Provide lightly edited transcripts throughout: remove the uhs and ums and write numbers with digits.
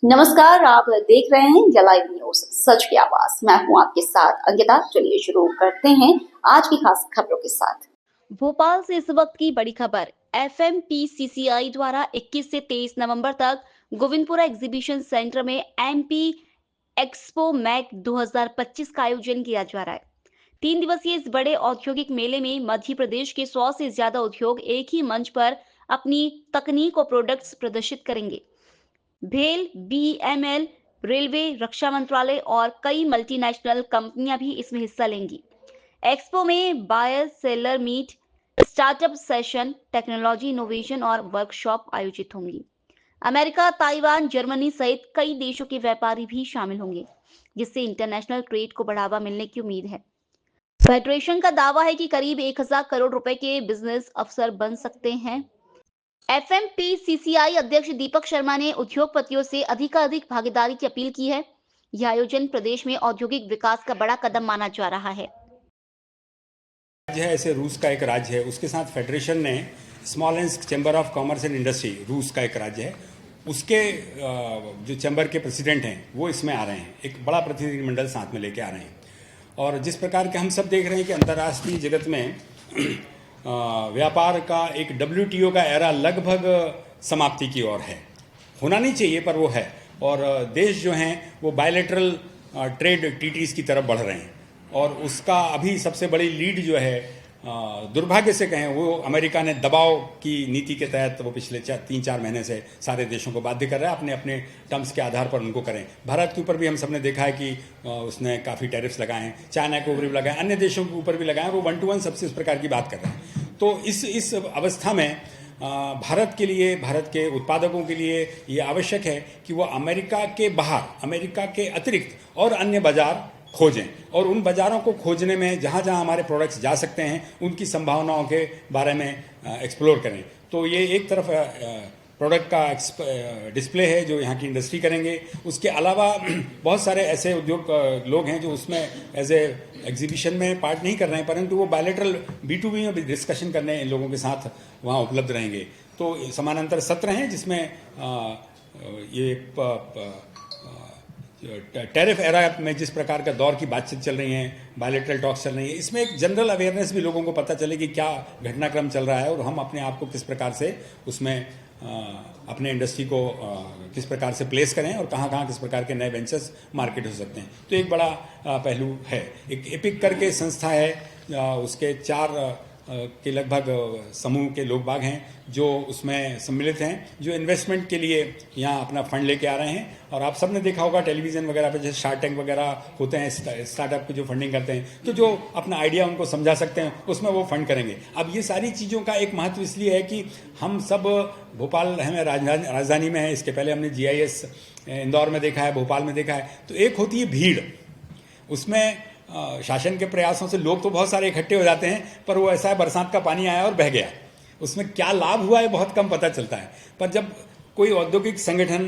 नमस्कार, आप देख रहे हैं या लाइव न्यूज सच की आवाज। मैं हूं आपके साथ अंकिता। चलिए शुरू करते हैं आज की खास खबरों के साथ। भोपाल से इस वक्त की बड़ी खबर। FMPCCI द्वारा 21 से 23 नवंबर तक गोविंदपुरा एग्जीबिशन सेंटर में MP एक्सपो मैक 2025 का आयोजन किया जा रहा है। 3 दिवसीय इस बड़े औद्योगिक मेले में मध्य प्रदेश के 100 से ज्यादा उद्योग एक ही मंच पर अपनी तकनीक और प्रोडक्ट्स प्रदर्शित करेंगे। भेल, BML, रेलवे, रक्षा मंत्रालय और कई मल्टीनेशनल कंपनियां भी इसमें हिस्सा लेंगी। एक्सपो में buyer seller meet, startup session, technology innovation और वर्कशॉप आयोजित होंगी। अमेरिका, ताइवान, जर्मनी सहित कई देशों के व्यापारी भी शामिल होंगे, जिससे इंटरनेशनल ट्रेड को बढ़ावा मिलने की उम्मीद है। फेडरेशन का दावा है कि करीब 1000 करोड़ रुपए के बिजनेस अवसर बन सकते हैं। FMPCCI अध्यक्ष दीपक शर्मा ने उद्योगपतियों से अधिकाधिक भागीदारी की अपील की है। यह आयोजन प्रदेश में औद्योगिक विकास का बड़ा कदम माना जा रहा है। राज्य है, ऐसे रूस का एक राज्य है, उसके साथ फेडरेशन ने small and chamber of commerce and industry, रूस का एक राज्य है, उसके जो चैम्बर के प्रेसिडेंट हैं वो इसमें आ रहे हैं। एक बड़ा प्रतिनिधिमंडल साथ में लेके आ रहे हैं। और जिस प्रकार के हम सब देख रहे हैं कि अंतर्राष्ट्रीय जगत में व्यापार का एक WTO का एरा लगभग समाप्ति की ओर है। होना नहीं चाहिए पर वो है। और देश जो हैं वो बायलैटरल ट्रेड TTs की तरफ बढ़ रहे हैं। और उसका अभी सबसे बड़ी लीड जो है, दुर्भाग्य से कहें, वो अमेरिका ने दबाव की नीति के तहत वो पिछले 3-4 महीने से सारे देशों को बाध्य कर रहा है, अपने अपने टर्म्स के आधार पर उनको करें। भारत के ऊपर भी हम सब ने देखा है कि उसने काफ़ी टैरिफ्स लगाए हैं, चाइना के ऊपर भी लगाए, अन्य देशों के ऊपर भी लगाए, वो 1 to 1 सबसे इस प्रकार की बात कर रहे हैं। तो इस अवस्था में भारत के लिए, भारत के उत्पादकों के लिए ये आवश्यक है कि वो अमेरिका के बाहर, अमेरिका के अतिरिक्त और अन्य बाजार खोजें, और उन बाजारों को खोजने में जहाँ जहाँ हमारे प्रोडक्ट्स जा सकते हैं उनकी संभावनाओं के बारे में एक्सप्लोर करें। तो ये एक तरफ प्रोडक्ट का डिस्प्ले है जो यहाँ की इंडस्ट्री करेंगे। उसके अलावा बहुत सारे ऐसे उद्योग लोग हैं जो उसमें एज ए एग्जीबिशन में पार्ट नहीं कर रहे हैं, परंतु वो बायलैटरल B2B में भी डिस्कशन करने इन लोगों के साथ वहाँ उपलब्ध रहेंगे। तो समानांतर सत्र हैं जिसमें ये टैरिफ एरा में जिस प्रकार का दौर की बातचीत चल रही है, बायलैटरल टॉक्स चल रही है, इसमें एक जनरल अवेयरनेस भी लोगों को पता चले कि क्या घटनाक्रम चल रहा है और हम अपने आप को किस प्रकार से उसमें अपने इंडस्ट्री को किस प्रकार से प्लेस करें और कहाँ कहाँ किस प्रकार के नए वेंचर्स मार्केट हो सकते हैं। तो एक बड़ा पहलू है। एक एपिक करके संस्था है, उसके 4 के लगभग समूह के लोग बाग हैं जो उसमें सम्मिलित हैं, जो इन्वेस्टमेंट के लिए यहाँ अपना फंड लेके आ रहे हैं। और आप सब ने देखा होगा टेलीविज़न वगैरह पे जैसे शार्क टैंक वगैरह होते हैं, स्टार्टअप की जो फंडिंग करते हैं, तो जो अपना आइडिया उनको समझा सकते हैं उसमें वो फंड करेंगे। अब ये सारी चीज़ों का एक महत्व इसलिए है कि हम सब, भोपाल हमें राजधानी में है, इसके पहले हमने GIS इंदौर में देखा है, भोपाल में देखा है। तो एक होती है भीड़, उसमें शासन के प्रयासों से लोग तो बहुत सारे इकट्ठे हो जाते हैं, पर वो ऐसा है बरसात का पानी आया और बह गया, उसमें क्या लाभ हुआ है बहुत कम पता चलता है। पर जब कोई औद्योगिक संगठन,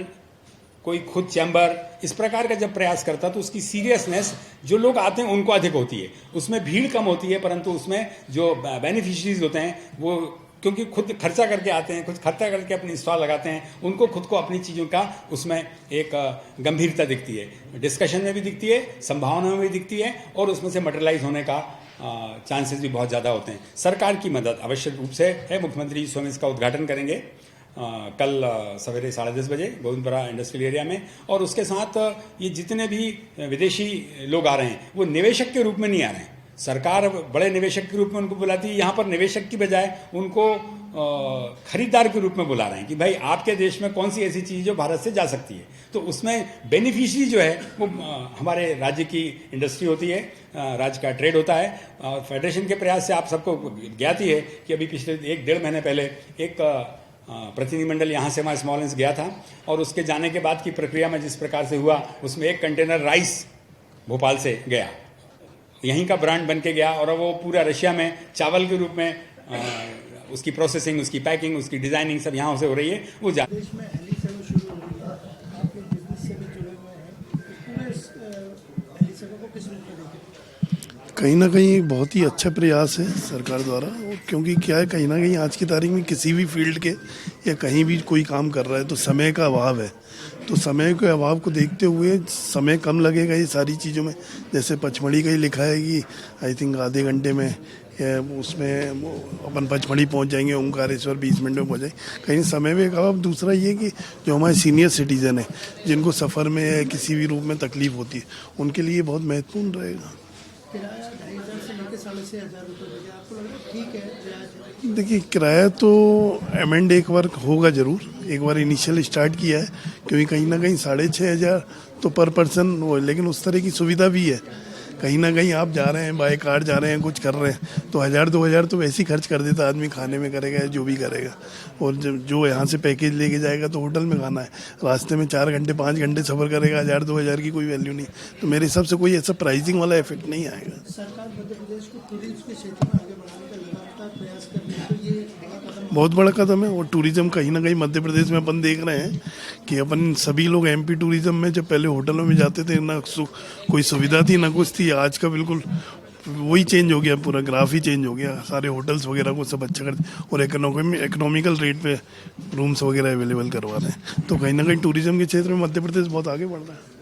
कोई खुद चैम्बर इस प्रकार का जब प्रयास करता तो उसकी सीरियसनेस जो लोग आते हैं उनको अधिक होती है। उसमें भीड़ कम होती है, परंतु उसमें जो बेनिफिशरीज होते हैं वो क्योंकि खुद खर्चा करके आते हैं, खुद खर्चा करके अपनी स्टॉल लगाते हैं, उनको खुद को अपनी चीज़ों का उसमें एक गंभीरता दिखती है, डिस्कशन में भी दिखती है, संभावनाओं में भी दिखती है, और उसमें से मटेरियलाइज होने का चांसेस भी बहुत ज़्यादा होते हैं। सरकार की मदद आवश्यक रूप से है। मुख्यमंत्री स्वयं इसका उद्घाटन करेंगे कल सवेरे 10:30 बजे गोविंदपुरा इंडस्ट्रियल एरिया में। और उसके साथ ये जितने भी विदेशी लोग आ रहे हैं वो निवेशक के रूप में नहीं आ रहे हैं, सरकार बड़े निवेशक के रूप में उनको बुलाती है। यहाँ पर निवेशक की बजाय उनको खरीदार के रूप में बुला रहे हैं कि भाई आपके देश में कौन सी ऐसी चीज़ जो भारत से जा सकती है। तो उसमें बेनिफिशरी जो है वो हमारे राज्य की इंडस्ट्री होती है, राज्य का ट्रेड होता है। फेडरेशन के प्रयास से आप सबको ज्ञात ही है कि अभी पिछले 1-1.5 महीने पहले एक प्रतिनिधिमंडल यहाँ से हमारे स्मॉल एंड गया था, और उसके जाने के बाद की प्रक्रिया में जिस प्रकार से हुआ, उसमें 1 कंटेनर राइस भोपाल से गया, यहीं का ब्रांड बन के गया, और वो पूरा रशिया में चावल के रूप में उसकी प्रोसेसिंग, उसकी पैकिंग, उसकी डिजाइनिंग सब यहाँ से हो रही है। वो देश में एलिसेनो शुरू हो रही है, आपके बिजनेस से भी जुड़े हुए हैं, पूरे एलिसेनो को किस रूप में देखें? कहीं ना कहीं बहुत ही अच्छा प्रयास है सरकार द्वारा, क्योंकि क्या है, कहीं ना कहीं आज की तारीख में किसी भी फील्ड के या कहीं भी कोई काम कर रहा है तो समय का अभाव है। तो समय के अभाव को देखते हुए समय कम लगेगा ये सारी चीज़ों में। जैसे पचमढ़ी का ही लिखा है कि आई थिंक आधे घंटे में उसमें अपन पचमढ़ी पहुंच जाएंगे, ओंकारेश्वर 20 मिनट में पहुंच जाएंगे। कहीं समय में एक अभाव। दूसरा ये कि जो हमारे सीनियर सिटीजन हैं जिनको सफ़र में किसी भी रूप में तकलीफ होती है, उनके लिए बहुत महत्वपूर्ण रहेगा। किराया 2500 से लेकर 6500 रुपये, आपको लग रहा है ठीक है? देखिए, किराया तो अमेंड एक बार होगा ज़रूर। एक बार इनिशियल स्टार्ट किया है, क्योंकि कहीं ना कहीं 6500 तो पर पर्सन वो है, लेकिन उस तरह की सुविधा भी है। कहीं ना कहीं आप जा रहे हैं, बाय कार जा रहे हैं, कुछ कर रहे हैं, तो 1000-2000 तो वैसे ही खर्च कर देता आदमी, खाने में करेगा या जो भी करेगा। और जो यहाँ से पैकेज लेके जाएगा तो होटल में खाना है, रास्ते में 4 घंटे 5 घंटे सफ़र करेगा, 1000-2000 की कोई वैल्यू नहीं। तो मेरे हिसाब से कोई ऐसा प्राइसिंग वाला इफेक्ट नहीं आएगा। सरकार मध्य प्रदेश को टूरिज्म के क्षेत्र में आगे बढ़ाने का लगातार प्रयास कर रही है, तो ये बड़ा कदम, बहुत बड़ा कदम है। और टूरिज्म कहीं ना कहीं मध्य प्रदेश में अपन देख रहे हैं कि अपन सभी लोग एमपी टूरिज्म में जब पहले होटलों में जाते थे, ना कोई सुविधा थी ना कुछ थी, आज का बिल्कुल वही चेंज हो गया, पूरा ग्राफ ही चेंज हो गया। सारे होटल्स वगैरह को सब अच्छा करते और इकोनॉमिकल रेट पे रूम्स वगैरह अवेलेबल करवा रहे हैं। तो कहीं ना कहीं टूरिज्म के क्षेत्र में मध्य प्रदेश बहुत आगे बढ़ रहा है।